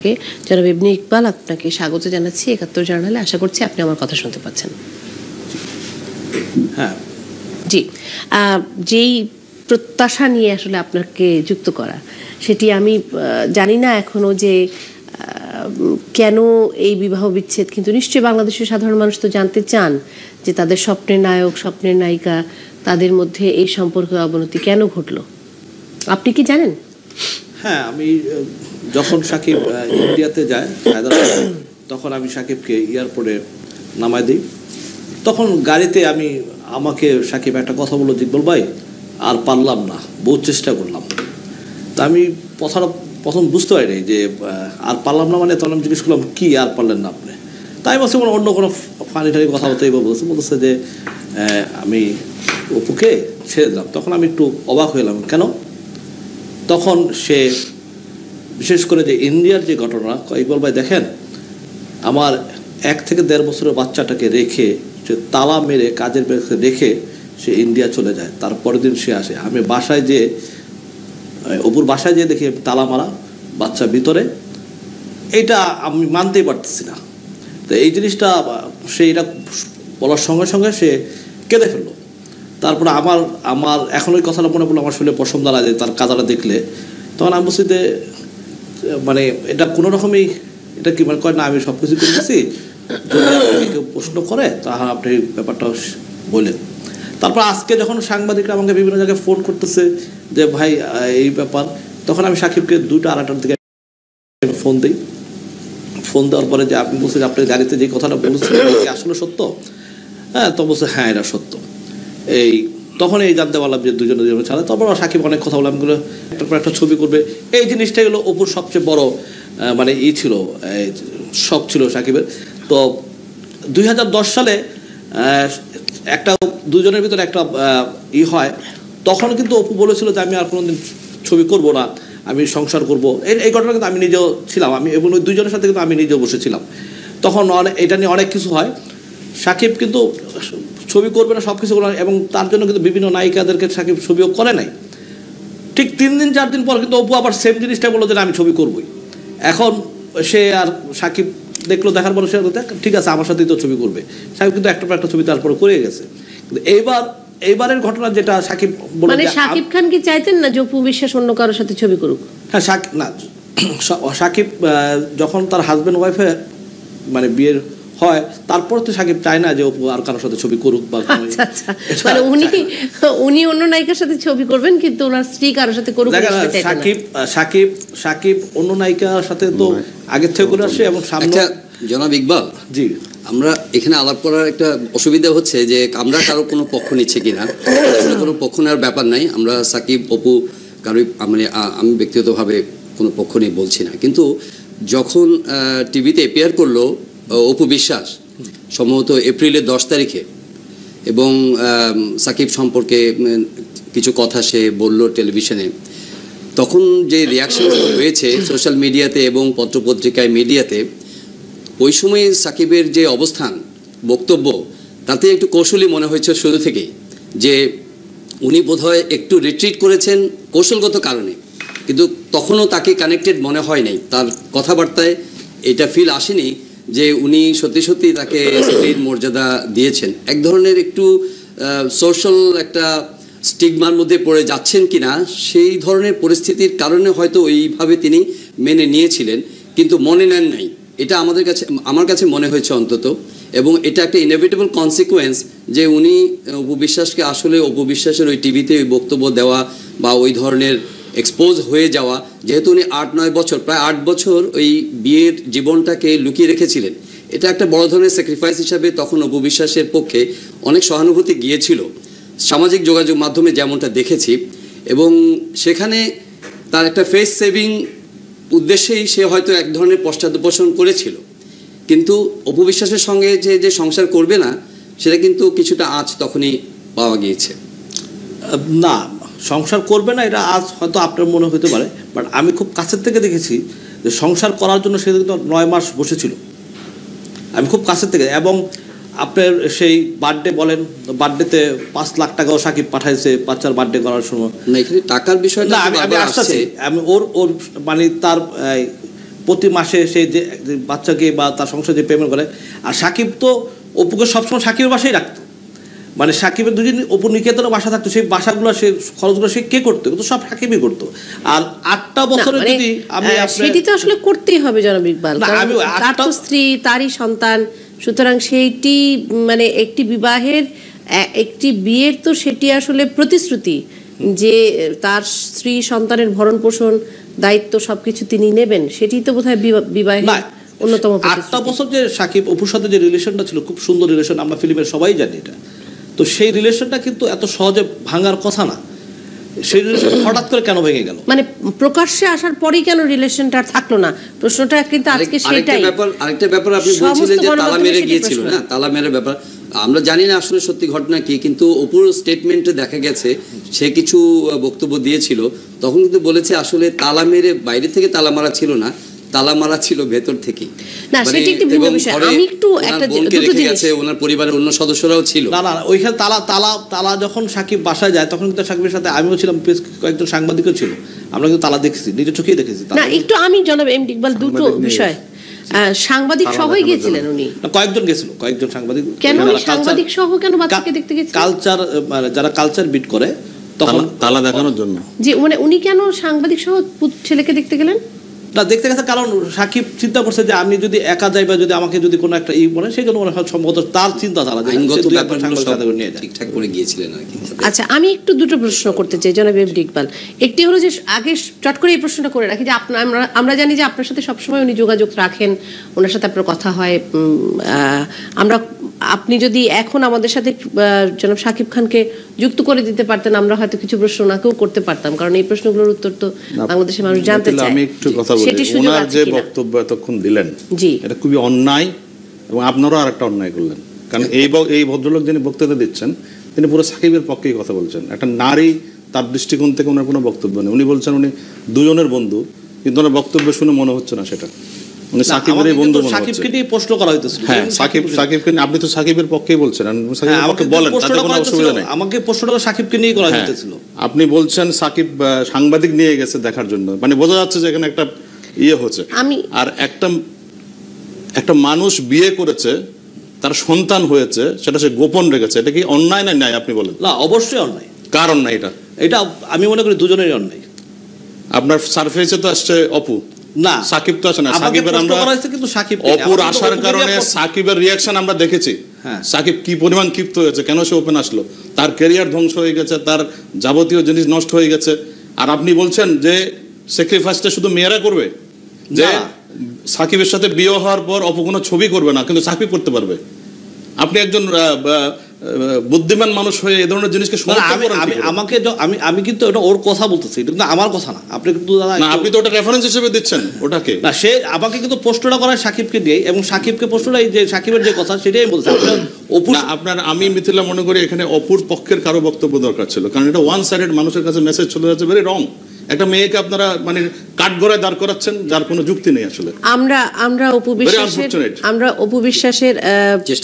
থেকে জনাব ইবনে ইকবাল, আপনাকে স্বাগত জানাচ্ছি ৭১ জার্নালে। আশা করছি আপনি আমার কথা শুনতে পাচ্ছেন। হ্যাঁ জি, যেই প্রত্যাশা নিয়ে আসলে আপনাকে যুক্ত করা, সেটি আমি জানি না এখনো যে কেন এই বিবাহ বিচ্ছেদ, কিন্তু নিশ্চয়ই বাংলাদেশের সাধারণ মানুষ তো জানতে চান যে তাদের স্বপ্নের নায়ক, স্বপ্নের নায়িকা, তাদের মধ্যে এই সম্পর্কের অবনতি কেন ঘটলো। আপনি কি জানেন? হ্যাঁ, আমি যখন সাকিব ইন্ডিয়াতে যায় তখন আমি সাকিবকে এয়ারপোর্টে নামাই দিই। তখন গাড়িতে আমাকে সাকিব একটা কথা বললো, ইকবাল ভাই আর পারলাম না, বহু চেষ্টা করলাম। তা আমি প্রথম বুঝতে পারিনি যে আর পারলাম না মানে। তখন আমি জিজ্ঞেস করলাম কি আর পারলেন না আপনি? তাই বলছে অন্য কোনো ফানি কথা বলতে বলতেছে যে আমি অপুকে ছেড়ে দিলাম। তখন আমি একটু অবাক হইলাম, কেন? তখন সে বিশেষ করে যে ইন্ডিয়ার যে ঘটনা, ইকবাল ভাই দেখেন, আমার 1 থেকে 1.5 বছরের বাচ্চাটাকে রেখে, সে তালা মেরে কাজের ব্যবস্থা রেখে সে ইন্ডিয়া চলে যায়। তারপরের দিন সে আসে, আমি অপুর বাসায় যেয়ে দেখি তালা মারা, বাচ্চা ভিতরে। এইটা আমি মানতেই পারতেছি না। তো এই জিনিসটা সে এটা বলার সঙ্গে সঙ্গে সে কেঁদে ফেললো। তারপরে আমার এখন ওই কথাটা মনে পড়লো, আমার শরীরে পশম দাঁড়ায় তার কাদাটা দেখলে। তখন আমি বলছি যে মানে এটা কোনো রকমই, এটা কি মানে কয় না আমি সব কিছু করতেছি, যদি কেউ প্রশ্ন করে তাহলে আপনি ব্যাপারটা বলেন। তারপর আজকে যখন সাংবাদিকরা আমাকে বিভিন্ন জায়গায় ফোন করতেছে যে ভাই এই ব্যাপার, তখন আমি সাকিবকে 2টা 2:30টার দিকে ফোন দিই। ফোন দেওয়ার পরে যে আপনি বলছেন আপনার গাড়িতে যে কথাটা বলছেন আসলে সত্য? হ্যাঁ, তো বলছে হ্যাঁ এটা সত্য। তখন জানতে পারলাম যে দুজনে ছাড়া। তারপর সাকিব অনেক কথা বললাম, এগুলো একটার পর একটা ছবি করবে। এই জিনিসটাই হলো অপুর সবচেয়ে বড় মানে ছিল, শখ ছিল সাকিবের। তো 2010 সালে একটা দুজনের ভিতরে একটা হয়, তখন কিন্তু অপু বলেছিল যে আমি আর কোনোদিন ছবি করব না, আমি সংসার করব। এই ঘটনা কিন্তু আমি নিজেও ছিলাম, এবং ওই দুজনের সাথে কিন্তু আমি নিজেও বসেছিলাম। তখন এটা নিয়ে অনেক কিছু হয়। সাকিব কিন্তু ছবি করবে না, সব কিছু করবে না, এবং তার জন্য কিন্তু বিভিন্ন নায়িকাদেরকে সাকিব ছবিও করে নাই। ঠিক 3 দিন 4 দিন পর কিন্তু অপু আবার সেম জিনিসটা বললো যে আমি ছবি করবই। এখন সে আর সাকিব দেখার পরে সে ঠিক আছে আমার সাথেই তো ছবি করবে। সাকিব কিন্তু একটা পর একটা ছবি তারপরে করে গেছে। কিন্তু এইবারের ঘটনা যেটা সাকিব বলল, মানে সাকিব খান কি চাইতেন না যে অপু বিশ্বাস অন্য কারোর সাথে ছবি করুক? হ্যাঁ, সাকিব যখন তার হাজব্যান্ড ওয়াইফে মানে বিয়ের হয়, তারপর তো সাকিব চায় না যে অপু আর কারোর সাথে ছবি করুক বা মানে উনি অন্য নায়িকার সাথে ছবি করবেন, কিন্তু ওনার স্ত্রী কারোর সাথে করুক। সাকিব অন্য নায়িকার সাথে তো আগের থেকে করে আসে। এবং সামনে জনাব ইকবাল, জি, আমরা এখানে আলাপ করার একটা অসুবিধা হচ্ছে যে আমরা কারো কোনো পক্ষ নিচ্ছে কিনা। আসলে কোনো পক্ষ নেওয়ার ব্যাপার নাই। আমরা সাকিব অপু কারোই মানে আমি ব্যক্তিগতভাবে কোনো পক্ষ নিয়ে বলছি না। কিন্তু যখন টিভিতে অ্যাপিয়ার করলো অপু বিশ্বাস, সম্ভবত এপ্রিলের 10 তারিখে, এবং সাকিব সম্পর্কে কিছু কথা সে বলল টেলিভিশনে, তখন যে রিয়াকশন হয়েছে সোশ্যাল মিডিয়াতে এবং পত্রপত্রিকায় মিডিয়াতে, ওই সময় সাকিবের যে অবস্থান, বক্তব্য, তাতে একটু কৌশলী মনে হয়েছে শুরু থেকেই, যে উনি বোধহয় একটু রিট্রিট করেছেন কৌশলগত কারণে, কিন্তু তখনও তাকে কানেক্টেড মনে হয় নাই। তার কথাবার্তায় এটা ফিল আসেনি যে উনি সত্যি সত্যি তাকে স্ত্রীর মর্যাদা দিয়েছেন। এক ধরনের একটু সোশ্যাল একটা স্টিগমার মধ্যে পড়ে যাচ্ছেন কিনা, সেই ধরনের পরিস্থিতির কারণে হয়তো ওইভাবে তিনি মেনে নিয়েছিলেন, কিন্তু মনে নেন নাই। এটা আমার কাছে মনে হয়েছে অন্তত। এবং এটা একটা ইনএভিটেবল কনসিকুয়েন্স যে উনি অপু বিশ্বাসকে আসলে অপু বিশ্বাসের ওই টিভিতে ওই বক্তব্য দেওয়া বা ওই ধরনের এক্সপোজ হয়ে যাওয়া, যেহেতু উনি 8-9 বছর, প্রায় 8 বছর ওই বিয়ের জীবনটাকে লুকিয়ে রেখেছিলেন, এটা একটা বড় ধরনের স্যাক্রিফাইস হিসাবে তখন অপু বিশ্বাসের পক্ষে অনেক সহানুভূতি গিয়েছিল, সামাজিক যোগাযোগ মাধ্যমে যেমনটা দেখেছি। এবং সেখানে তার একটা ফেস সেভিং উদ্দেশ্যেই সে হয়তো এক ধরনের পশ্চাদপসরণ করেছিল। কিন্তু অপু বিশ্বাসের সঙ্গে যে সংসার করবে না, সেটা কিন্তু কিছুটা আজ তখনই পাওয়া গিয়েছে। না, সংসার করবে না এটা আজ হয়তো আপনার মনে হতে পারে, বাট আমি খুব কাছের থেকে দেখেছি যে সংসার করার জন্য সে কিন্তু 9 মাস বসেছিল। আমি খুব কাছের থেকে, এবং আপনার সেই বার্থডে বলেন, বার্থডেতে 5 লাখ টাকাও সাকিব পাঠাইছে বাচ্চার বার্থডে করার সময়। না, এখানে টাকার বিষয়টা আমি আসতেছি, আমি ওর মানে তার প্রতি মাসে সে যে বাচ্চাকে বা তার সংসারে যে পেমেন্ট করে। আর সাকিব তো অপুকে সবসময় সাকিবের বাসায় রাখতো, মানে সাকিবের দুজন অপু নিকেতনের বাসা থাকতো, সেই বাসাগুলো সে খরচগুলো সে কে করতো? তো সব সাকিবই করতো। আর 8টা বছরে যদি আমি সেটি তো আসলে করতেই হবে জনাব ইকবাল, তার তো স্ত্রী, তারই সন্তান, সুতরাং সেইটি মানে একটি বিয়ের তো সেটি আসলে প্রতিশ্রুতি যে তার স্ত্রী সন্তানের ভরণ পোষণ দায়িত্ব সবকিছু তিনি নেবেন, সেটি তো বোধহয় বিবাহের অন্যতম। 8টা বছর যে সাকিব অপুর সাথে যে রিলেশনটা ছিল, খুব সুন্দর রিলেশন, আমরা ফিল্মের সবাই জানি এটা। তো সেই রিলেশনটা কিন্তু এত সহজে ভাঙার কথা না। সেই রিলেশন হঠাৎ করে কেন ভেঙে গেল? মানে প্রকাশ্যে আসার পরেই কেন রিলেশনটা থাকলো না, প্রশ্নটা কিন্তু আজকে সেটাই। আরেকটা ব্যাপার আপনি বলছিলেন যে তালা মেরে গিয়েছিল না, তালা মেরে ব্যাপার আমরা জানি না আসলে সত্যি ঘটনা কি, কিন্তু অপুর স্টেটমেন্টে দেখা গেছে সে কিছু বক্তব্য দিয়েছিল, তখন কিন্তু বলেছে আসলে তালা মেরে বাইরে থেকে তালা মারা ছিল না, তালা মারা ছিল ভেতর থেকে। না সেটি একটি ভিন্ন বিষয়। আমি একটু একটা দুটো জিনিস, ওনার পরিবারের অন্য সদস্যরাও ছিল। না ওইখানে তালা যখন সাকিব বাসায় যায় তখন কিন্তু সাকিবের সাথে আমিও ছিলাম, কয়েকজন সাংবাদিকও ছিল, আমরা কিন্তু তালা দেখেছি, নিজের চোখেই দেখেছি। না একটু আমি জনাব এম ইকবাল দুটো বিষয়, সাংবাদিক সহই গিয়েছিলেন উনি, কয়েকজন গেছিল, কয়েকজন সাংবাদিক। কেন সাংবাদিক সহ কেন বাচ্চাকে দেখতে গেছিলেন? কালচার, মানে যারা কালচার বিট করে তখন তালা দেখানোর জন্য। যে মানে উনি কেন সাংবাদিক সহ ছেলেকে দেখতে গেলেন? না দেখতে গেছে কারণ সাকিব চিন্তা করছে যে আমি যদি একা যাই বা যদি আমাকে যদি কোনো একটা মনে, সেই জন্য মনে হয় সম্ভবত তার চিন্তা তারা ঠিকঠাক করে গিয়েছিলেন আর কি। আচ্ছা আমি একটু দুটো প্রশ্ন করতে চাই জনাব এম ইকবাল। একটি হলো যে আগে চট করে এই প্রশ্নটা করে রাখি যে আমরা জানি যে আপনার সাথে সবসময় উনি যোগাযোগ রাখেন, ওনার সাথে আপনার কথা হয়। আপনি যদি এখন আমাদের সাথে জনাব শাকিব খানকে যুক্ত করে দিতে পারতেন, আমরা হয়তো কিছু প্রশ্ন ওনাকেও করতে পারতাম, কারণ এই প্রশ্নগুলোর উত্তর তো বাংলাদেশের মানুষ জানতে চায়। আমি একটু কথা বলি, ওনার যে বক্তব্য এতক্ষণ দিলেন এটা খুবই অন্যায়, এবং আপনারাও আরেকটা অন্যায় করলেন। কারণ এই ভদ্রলোক যিনি বক্তৃতা দিচ্ছেন তিনি পুরো সাকিবের পক্ষেই কথা বলছেন। একটা নারী, তার দৃষ্টিকোণ থেকে ওনার কোনো বক্তব্য নেই। উনি বলছেন উনি দুজনের বন্ধু, কিন্তু ওনার বক্তব্য শুনে মনে হচ্ছে না সেটা উনি সাকিবের বন্ধু মনে হচ্ছে। সাকিবকে নিয়ে প্রশ্ন করা হইতেছিল। হ্যাঁ সাকিবকে, আপনি তো সাকিবের পক্ষেই বলছেন, আমাকে বলেন, তাতে কোনো অসুবিধা নেই। আমাকে প্রশ্নটা সাকিবকে নিয়ে করা হইতেছিল। আপনি বলছেন সাকিব সাংবাদিক নিয়ে গেছে দেখার জন্য, মানে বোঝা যাচ্ছে যে এখানে একটা হচ্ছে। আর একটা মানুষ বিয়ে করেছে, তার সন্তান হয়েছে, সেটা সে গোপন রেখেছে, এটা কি অন্যায় না ন্যায় আপনি বলেন? না অবশ্যই অন্যায়। কার অন্যায় এটা আমি মনে করি দুজনেরই অন্যায়। আপনার সারফেসে তো আসছে অপু, না সাকিব তো আসে না। সাকিবের আমরা অপুর আসার কারণে সাকিবের রিয়াকশন আমরা দেখেছি। সাকিব কি পরিমাণ ক্ষিপ্ত হয়েছে, কেন সে ওপেন আসলো, তার ক্যারিয়ার ধ্বংস হয়ে গেছে, তার যাবতীয় জিনিস নষ্ট হয়ে গেছে। আর আপনি বলছেন যে স্যাক্রিফাইসটা শুধু মেয়েরা করবে, যে সাকিবের সাথে বিয়ে হওয়ার পর অপু কোনো ছবি করবে না, কিন্তু সাকিব করতে পারবে। আপনি একজন বুদ্ধিমান মানুষ হয়ে এই ধরনের জিনিসকে আমি কিন্তু ওটা ওর কথা বলতেছি, এটা কিন্তু আমার কথা না। আপনি কিন্তু আপনি তো ওটা রেফারেন্স হিসেবে দিচ্ছেন ওটাকে। না সে আমাকে কিন্তু প্রশ্নটা করায় সাকিবকে দিয়ে, এবং সাকিবকে প্রশ্নটা যে সাকিবের যে কথা সেটাই বলছে। আপনার আমি মিথিলা মনে করি এখানে অপুর পক্ষের কারো বক্তব্য দরকার ছিল, কারণ এটা ওয়ান সাইডেড মানুষের কাছে মেসেজ চলে যাচ্ছে, ভেরি রং। একটা মেয়েকে আপনারা মানে কাঠগড়ায় দাঁড় করাচ্ছেন, যার কোনো যুক্তি নেই আসলে। আমরা অপু বিশ্বাসের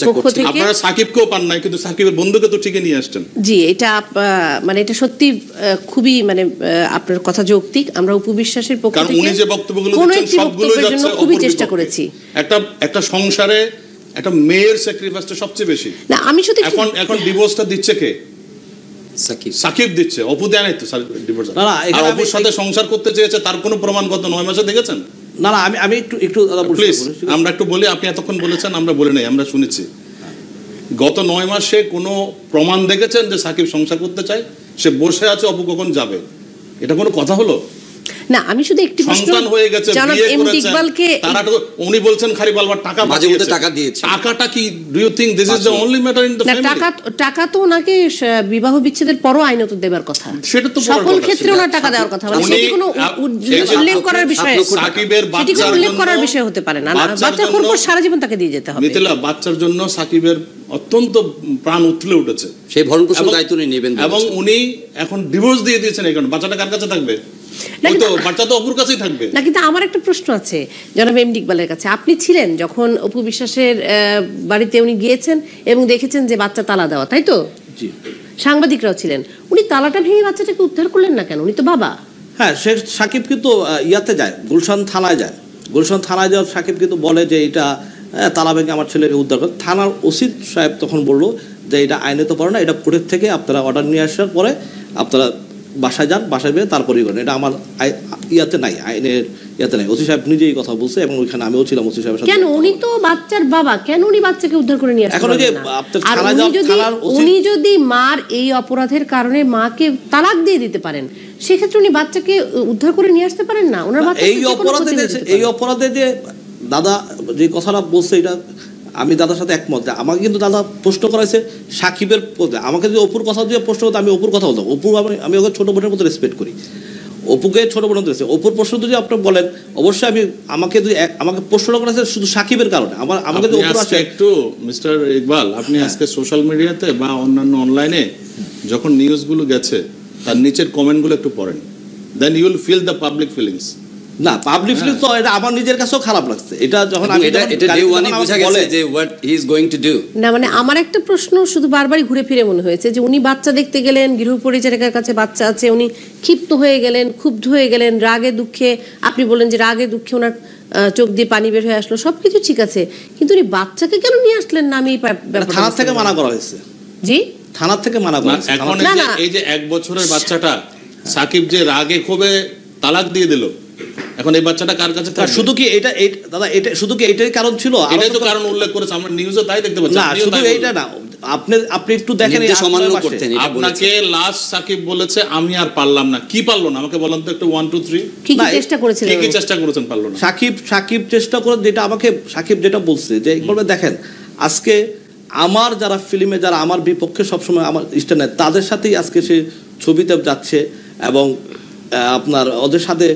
পক্ষ থেকে আপনারা সাকিবকেও পান নাই, কিন্তু সাকিবের বন্ধুকে তো ঠিকই নিয়ে আসছেন। জি এটা মানে এটা সত্যি খুবই মানে আপনার কথা যৌক্তিক। আমরা অপু বিশ্বাসের পক্ষ থেকে, কারণ উনি যে বক্তব্যগুলো দিচ্ছেন সবগুলোই যাচ্ছে খুবই চেষ্টা করেছি। একটা সংসারে একটা মেয়ের স্যাক্রিফাইসটা সবচেয়ে বেশি। না আমি শুধু এখন ডিভোর্সটা দিচ্ছে কে? সাকিব দিচ্ছে, অপু দেয় নাই তো ডিভোর্স। আর অপুর সাথে সংসার করতে চেয়েছে, তার কোনো প্রমাণ গত 9 মাসে দেখেছেন? না আমি একটু প্লিজ আমরা একটু বলি। আপনি এতক্ষণ বলেছেন, আমরা বলি নাই, আমরা শুনেছি। গত 9 মাসে কোনো প্রমাণ দেখেছেন যে সাকিব সংসার করতে চায়? সে বসে আছে, অপু কখন যাবে, এটা কোনো কথা হলো? না আমি শুধু একটি সন্তান হয়ে গেছে, বিয়ে করেছেন, তারা তো উনি বলছেন খালি বারবার টাকা মাঝে টাকা দিয়েছে। টাকাটা কি do you think this is the only matter in the family? টাকা তো ওনাকে বিবাহ বিচ্ছেদের পরও আইনত দেবার কথা, সেটা তো সকল ক্ষেত্রে ওনার টাকা দেওয়ার কথা, মানে সেটি কোনো উল্লেখ করার বিষয়, সাকিবের বাচ্চার উল্লেখ করার বিষয় হতে পারে না। বাচ্চা কোন পর সারা জীবন তাকে দিয়ে যেতে হবে। মিথিলা, বাচ্চার জন্য সাকিবের অত্যন্ত প্রাণ উঠলে উঠেছে, সেই ভরণ পোষণ দায়িত্ব নিয়ে নেবেন, এবং উনি এখন ডিভোর্স দিয়ে দিয়েছেন। এখন বাচ্চাটা কার কাছে থাকবে? বাচ্চা তো অপুর কাছেই থাকবে না। কিন্তু আমার একটা প্রশ্ন আছে জনাব এম ইকবালের কাছে। আপনি ছিলেন যখন অপু বিশ্বাসের বাড়িতে উনি গিয়েছেন এবং দেখেছেন যে বাচ্চা তালা দেওয়া, তাই তো? জি। সাংবাদিকরাও ছিলেন। উনি তালাটা ভেঙে বাচ্চাটাকে উদ্ধার করলেন না কেন? উনি তো বাবা। হ্যাঁ, সাকিব কিন্তু ইয়াতে যায়, গুলশান থানায় যায়, গুলশান থানায় যাওয়ার সাকিব কিন্তু বলে যে এটা তালা ভেঙে আমার ছেলেকে উদ্ধার করে। থানার ওসি সাহেব তখন বললো যে এটা আইনে তো পড়ে না, এটা কোর্টের থেকে আপনারা অর্ডার নিয়ে আসার পরে আপনারা বাসায় যান, বাসায় বেয়ে তারপরেই করেন, এটা আমার ইয়াতে নাই, আইনের ইয়াতে নাই। ওসি সাহেব নিজেই কথা বলছে এবং ওইখানে আমিও ছিলাম ওসি সাহেবের সাথে। কেন উনি তো বাচ্চার বাবা, কেন উনি বাচ্চাকে উদ্ধার করে নিয়ে আসতে এখন ওই যে উনি যদি মার এই অপরাধের কারণে মাকে তালাক দিয়ে দিতে পারেন, সেক্ষেত্রে উনি বাচ্চাকে উদ্ধার করে নিয়ে আসতে পারেন না? ওনার বাচ্চা এই অপরাধে যে দাদা যে কথাটা বলছে এটা আমি দাদার সাথে একমত। আমাকে কিন্তু দাদা প্রশ্ন করাইছে সাকিবের পথে, আমাকে যদি অপুর কথা দিয়ে প্রশ্ন করতে আমি অপুর কথা বলতাম। অপু আমি ওকে ছোটো বোনের মতো রেসপেক্ট করি, অপুকে ছোটো বোনের মতো রেসপেক্ট। অপুর প্রশ্ন যদি আপনি বলেন অবশ্যই আমাকে প্রশ্ন করেছে শুধু সাকিবের কারণে। আমাকে যদি অপুর আসে একটু মিস্টার ইকবাল, আপনি আজকে সোশ্যাল মিডিয়াতে বা অন্যান্য অনলাইনে যখন নিউজগুলো গেছে তার নিচের কমেন্টগুলো একটু পড়েন, then you will feel the public feelings. না পাবলিক ফিলিংস তো এটা আমার নিজের কাছেও খারাপ লাগছে। এটা যখন আমি এটা ডে ওয়ানে বোঝা গেছে যে what he is going to do. না মানে আমার একটা প্রশ্ন শুধু বারবারই ঘুরে ফিরে মনে হয়েছে যে উনি বাচ্চা দেখতে গেলেন, গৃহপরিচারিকার কাছে বাচ্চা আছে, উনি ক্ষিপ্ত হয়ে গেলেন, ক্ষুব্ধ হয়ে গেলেন, রাগে দুঃখে, আপনি বললেন যে রাগে দুঃখে ওনার চোখ দিয়ে পানি বের হয়ে আসলো, সবকিছু ঠিক আছে, কিন্তু উনি বাচ্চাকে কেন নিয়ে আসলেন না? আমি থানা থেকে মানা করা হয়েছে। জি, থানা থেকে মানা করা হয়েছে। এখন এই যে 1 বছরের বাচ্চাটা সাকিব যে রাগে ক্ষোভে তালাক দিয়ে দিল, এখন এই বাচ্চাটা কার কাছে থাকবে? শুধু কি এটা দাদা, এটা শুধু কি এটাই কারণ ছিল? এটাই তো কারণ উল্লেখ করেছে, আমরা নিউজে তাই দেখতে পাচ্ছি। না শুধু এইটা না, আপনি একটু দেখেন সমান্য করতেন। আপনাকে লাস্ট সাকিব বলেছে আমি আর পারলাম না, কি পারলো না আমাকে বলেন তো একটু 1 2 3 কি চেষ্টা করেছিলেন? কি চেষ্টা করেছেন পারলো না? সাকিব চেষ্টা করে, যেটা আমাকে সাকিব যেটা বলছে যে বলবে দেখেন আজকে আমার যারা ফিল্মে যারা আমার বিপক্ষে সবসময় আমার ইষ্ট নেয় তাদের সাথেই আজকে সে ছবিতে যাচ্ছে এবং আপনার ওদের সাথে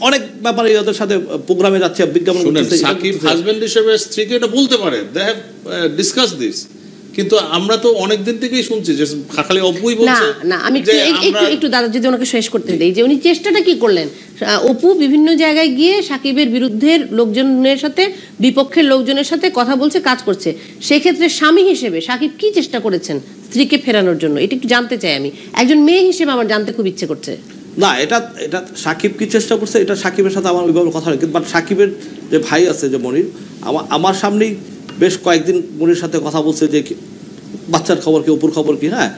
অনেক ব্যাপারে ওদের সাথে প্রোগ্রামে যাচ্ছে, বিজ্ঞাপন করতেছে। সাকিব হাজবেন্ড হিসেবে স্ত্রীকে এটা বলতে পারে, দে হ্যাভ ডিসকাস দিস, কিন্তু আমরা তো অনেক দিন থেকেই শুনছি যে খালি অপুই বলছে। না আমি একটু দাদা যদি ওনাকে শেষ করতে দেই, যে উনি চেষ্টাটা কি করলেন? অপু বিভিন্ন জায়গায় গিয়ে সাকিবের বিরুদ্ধে লোকজনের সাথে, বিপক্ষের লোকজনের সাথে কথা বলছে, কাজ করছে। সেক্ষেত্রে স্বামী হিসেবে সাকিব কি চেষ্টা করেছেন স্ত্রীকে ফেরানোর জন্য? এটা একটু জানতে চাই আমি, একজন মেয়ে হিসেবে আমার জানতে খুব ইচ্ছে করছে। না এটা সাকিব কি চেষ্টা করছে এটা সাকিবের সাথে আমার ওইভাবে কথা হয়, কিন্তু বাট সাকিবের যে ভাই আছে যে মনির, আমার সামনেই বেশ কয়েকদিন মনির সাথে কথা বলছে যে বাচ্চার খবর কি, অপুর খবর কি। হ্যাঁ,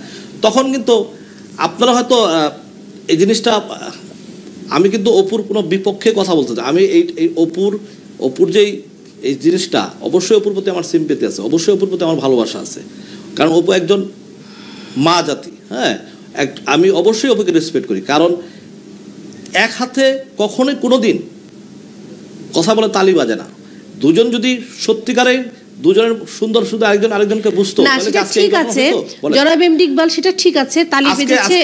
তখন কিন্তু আপনারা হয়তো এই জিনিসটা, আমি কিন্তু অপুর কোনো বিপক্ষে কথা বলতে চাই। আমি এই অপুর যেই এই জিনিসটা, অবশ্যই অপুর প্রতি আমার সিম্পেথি আছে, অবশ্যই অপুর প্রতি আমার ভালোবাসা আছে, কারণ অপু একজন মা জাতি। হ্যাঁ, আমি অবশ্যই অপুকে রেসপেক্ট করি, কারণ এক হাতে কখনোই কোনো দিন কথা বলে তালি বাজে না। দুজন যদি সত্যিকারের দুজনের সুন্দর সুন্দর আরেকজনকে বুঝতো, সেটা ঠিক আছে জনাব এমডি ইকবাল, সেটা ঠিক আছে, তালি বেজেছে।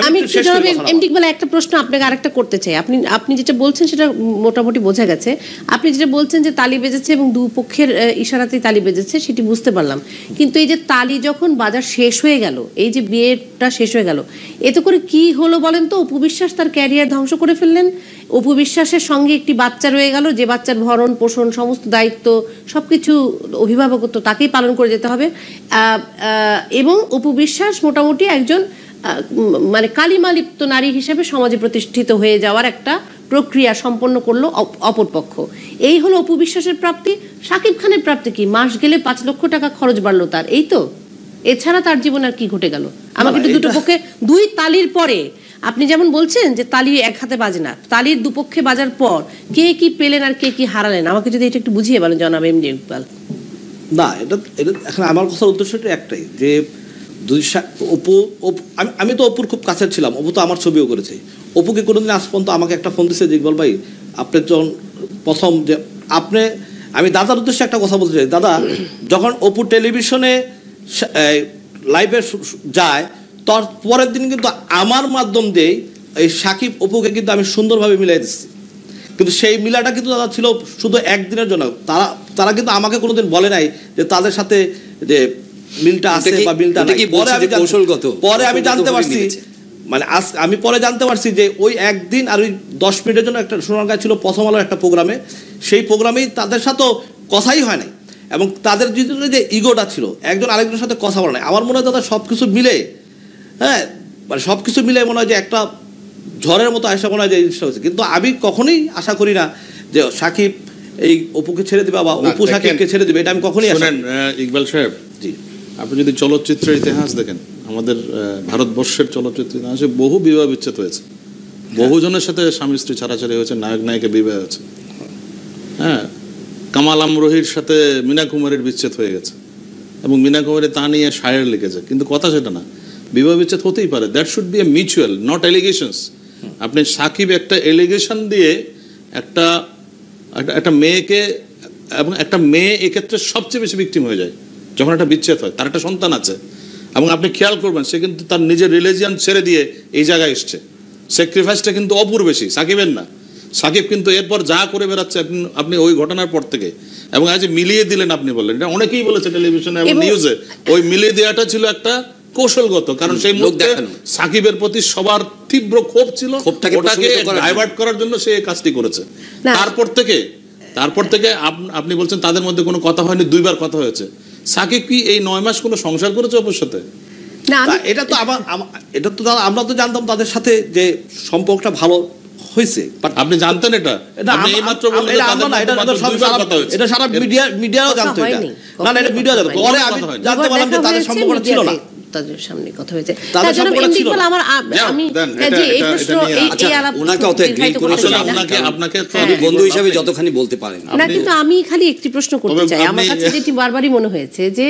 আমি জনাব এমডি ইকবাল একটা প্রশ্ন আপনাকে আরেকটা করতে চাই। আপনি যেটা বলছেন সেটা মোটামুটি বোঝা গেছে। আপনি যেটা বলছেন যে তালি বেজেছে এবং দুপক্ষের ইশারাতেই তালি বেজেছে, সেটি বুঝতে পারলাম, কিন্তু এই যে তালি যখন বাজার শেষ হয়ে গেল, এই যে বিয়েটা শেষ হয়ে গেল, এতে করে কি হলো বলেন তো? অপু বিশ্বাস তার ক্যারিয়ার ধ্বংস করে ফেললেন। অপু বিশ্বাসের সঙ্গে একটি বাচ্চা রয়ে গেল, যে বাচ্চার ভরণ পোষণ সমস্ত দায়িত্ব সবকিছু অভিভাবকত্ব তাকেই পালন করে যেতে হবে। এবং অপু বিশ্বাস মোটামুটি একজন মানে কালিমালিপ্ত নারী হিসেবে সমাজে প্রতিষ্ঠিত হয়ে যাওয়ার একটা প্রক্রিয়া সম্পন্ন করলো অপরপক্ষ। এই হলো অপু বিশ্বাসের প্রাপ্তি। শাকিব খানের প্রাপ্তি কি? মাস গেলে 5 লক্ষ টাকা খরচ বাড়লো তার, এই তো। এছাড়া তার জীবন আর কি ঘটে গেল? আমাকে একটু দুটো পক্ষে দুই তালির পরে, আপনি যেমন বলছেন যে তালি এক হাতে বাজে না, তালির দুপক্ষে বাজার পর কে কি পেলেন আর কে কি হারালেন, আমাকে যদি এটা একটু বুঝিয়ে বলেন জনাব এমডি ইকবাল। না এটা এখন আমার কথার উদ্দেশ্যটা একটাই, যে আমি তো অপুর খুব কাছের ছিলাম, অপু তো আমার ছবিও করেছে। অপুকে কোনোদিন আজ পর্যন্ত আমাকে একটা ফোন দিচ্ছে যে ইকবাল ভাই আপনি যখন প্রথম যে আমি দাদার উদ্দেশ্যে একটা কথা বলতে চাই। দাদা যখন অপু টেলিভিশনে লাইভে যায়, তার পরের দিন কিন্তু আমার মাধ্যম দিয়েই এই সাকিব অপুকে কিন্তু আমি সুন্দরভাবে মিলাই দিচ্ছি, কিন্তু সেই মিলাটা কিন্তু দাদা ছিল শুধু একদিনের জন্য। তারা কিন্তু আমাকে কোনোদিন বলে নাই যে তাদের সাথে যে মিলটা আছে বা মিলটা নাই। পরে আমি জানতে পারছি, মানে আমি পরে জানতে পারছি যে ওই একদিন আর ওই 10 মিনিটের জন্য একটা সোনারগাঁ ছিল প্রথম আলোর একটা প্রোগ্রামে, সেই প্রোগ্রামেই তাদের সাথেও কথাই হয় নাই, এবং তাদের যে ইগোটা ছিল একজন আরেকজনের সাথে কথা বলে নাই। আমার মনে হয় দাদা সব কিছু মিলে, হ্যাঁ মানে সব কিছু মিলে মনে হয় যে একটা ঝড়ের মতো আশা করা যায় জিনিসটা হচ্ছে, কিন্তু আমি কখনোই আশা করি না যে সাকিব এই অপুকে ছেড়ে দিবে বা অপু সাকিবকে ছেড়ে দিবে, এটা আমি কখনোই আশা করি না। ইকবাল সাহেব, জি, আপনি যদি চলচ্চিত্রের ইতিহাস দেখেন, আমাদের ভারতবর্ষের চলচ্চিত্র ইতিহাসে বহু বিবাহ বিচ্ছেদ হয়েছে, বহুজনের সাথে স্বামী স্ত্রী ছাড়াছাড়ি হয়েছে, নায়ক নায়িকা বিবাহ হয়েছে। হ্যাঁ, কামাল আমরোহির সাথে মীনা কুমারীর বিচ্ছেদ হয়ে গেছে এবং মীনা কুমারী তা নিয়ে শায়ের লিখেছে, কিন্তু কথা সেটা না, বিবাহ বিচ্ছেদ হতেই পারে, that should B A mutual, not allegations. আপনি সাকিব একটা এলিগেশন দিয়ে একটা মেয়েকে, এবং একটা মেয়ে এক্ষেত্রে সবচেয়ে বেশি ভিকটিম হয়ে যায় যখন একটা বিচ্ছেদ হয়, তার একটা সন্তান আছে, এবং আপনি খেয়াল করবেন সে কিন্তু তার নিজের রিলিজিয়ান ছেড়ে দিয়ে এই জায়গায় এসছে। স্যাক্রিফাইসটা কিন্তু অপুর বেশি, সাকিবের না। সাকিব কিন্তু এরপর যা করে বেড়াচ্ছে আপনি ওই ঘটনার পর থেকে, এবং আজ মিলিয়ে দিলেন আপনি বললেন, এটা অনেকেই বলেছে টেলিভিশনে এবং নিউজে, ওই মিলিয়ে দেওয়াটা ছিল একটা কৌশলগত, কারণ সেই মুহূর্তে সাকিবের প্রতি সবার তীব্র ক্ষোভ ছিল, ওটাকে ডাইভার্ট করার জন্য সে কাজটি করেছে। তারপর থেকে আপনি বলছেন তাদের মধ্যে কোনো কথা হয়নি, 2 বার কথা হয়েছে। সাকিব কি এই 9 মাস কোনো সংসার করেছে অপুর সাথে? এটা তো আমরা তো জানতাম তাদের সাথে যে সম্পর্কটা ভালো হয়েছে, আপনি জানতেন এটা? আপনি এইমাত্র বললেন এটা সারা মিডিয়াও জানতো, এটা না না, এটা মিডিয়া জানতো, পরে আমি জানতে পারলাম যে তাদের সম্পর্কটা ছিল না, তাদের সামনে কথা হয়েছে। বন্ধু হিসেবে যতখানি বলতে পারেন না, কিন্তু আমি খালি একটি প্রশ্ন করতে চাই, আমার কাছে যেটি বারবারই মনে হয়েছে যে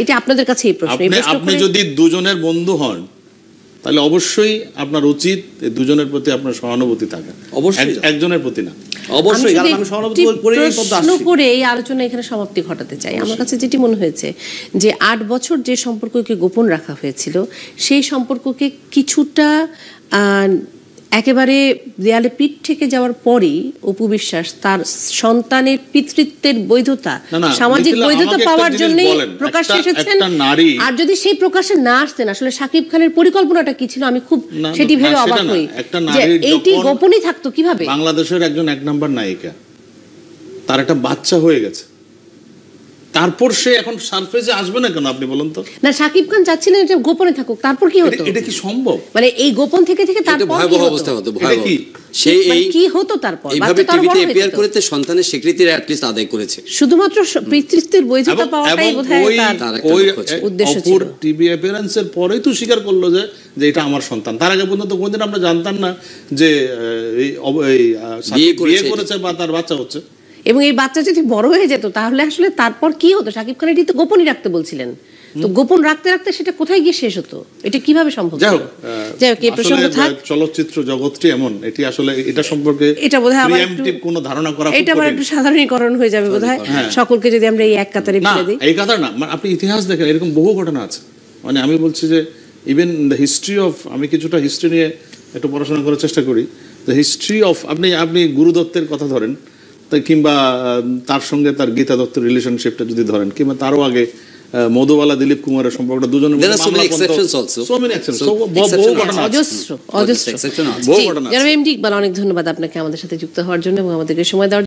এটা আপনাদের কাছে এই প্রশ্ন, আপনি যদি দুজনের বন্ধু হন তাহলে অবশ্যই আপনার উচিত এই দুজনের প্রতি আপনার সহানুভূতি থাকা, অবশ্যই একজনের প্রতি না। অবশ্যই, কারণ আমি সহানুভূতি করে এই আলোচনা এখানে সমাপ্তি ঘটাতে চাই। আমার কাছে যেটি মনে হয়েছে যে 8 বছর যে সম্পর্ককে গোপন রাখা হয়েছিল, সেই সম্পর্ককে কিছুটা একেবারে দেয়ালে পিঠ থেকে যাওয়ার পরেই অপু বিশ্বাস তার সন্তানের পিতৃত্বের বৈধতা, সামাজিক বৈধতা পাওয়ার জন্যই প্রকাশ্যে এসেছেন। আর যদি সেই প্রকাশ্যে না আসতেন, আসলে সাকিব খানের পরিকল্পনাটা কি ছিল, আমি খুব সেটি ভেবে অবাক হই যে এইটি গোপনই থাকতো কিভাবে। বাংলাদেশের একজন 1 নম্বর নায়িকা, তার একটা বাচ্চা হয়ে গেছে, তারপর সে এখন সারফেসে আসবে না কেন আপনি বলুন তো? না, সাকিব খান চাচ্ছিলেন এটা গোপনে থাকুক, তারপর কি হতো? এটা কি সম্ভব? মানে এই গোপন থেকে তারপর ভয়াবহ অবস্থা হতো, ভয়াবহ। সেই কি হতো তারপর? এইভাবে টিভিতে অ্যাপিয়ার করেতে সন্তানের স্বীকৃতির অ্যাট লিস্ট আদায় করেছে, শুধুমাত্র পিতৃত্বের বৈধতা পাওয়াটাই বোধহয় তার উদ্দেশ্য ছিল। টিভি অ্যাপিয়ারেন্সের পরেই তো স্বীকার করলো যে এটা আমার সন্তান। তার আগে পর্যন্ত কোনদিন আমরা জানতাম না যে বিয়ে করেছে বা তার বাচ্চা হচ্ছে। এবং এই বাচ্চা যদি বড় হয়ে যেত তাহলে আসলে তারপর কি হতো? সাকিব খান এটি তো গোপনই রাখতে বলছিলেন, তো গোপন রাখতে রাখতে সেটা কোথায় গিয়ে শেষ হতো? এটা কিভাবে সম্ভব? যাই হোক, এই প্রসঙ্গ থাক। চলচ্চিত্র জগৎটি এমন, এটি আসলে এটা সম্পর্কে এটা বোধহয় প্রিএমপ্টিভ কোনো ধারণা করা, এটা আবার একটু সাধারণীকরণ হয়ে যাবে বোধহয় সকলকে যদি আমরা এই এক কাতারে ফেলে দিই। এই কাতার না, আপনি ইতিহাস দেখেন, এরকম বহু ঘটনা আছে। মানে আমি বলছি যে ইভেন দ্য হিস্ট্রি অফ, আমি কিছুটা হিস্ট্রি নিয়ে একটু পড়াশোনা করার চেষ্টা করি, দ্য হিস্ট্রি অফ, আপনি গুরু দত্তের কথা ধরেন, কিংবা তার সঙ্গে তার গীতা দত্তের রিলেশনশিপটা যদি ধরেন, কিংবা তারও আগে মধুবালা দিলীপ কুমারের সম্পর্কটা দুজনের মধ্যে অজস্র। অনেক ধন্যবাদ আপনাকে আমাদের সাথে যুক্ত হওয়ার জন্য এবং আমাদেরকে সময় দেওয়ার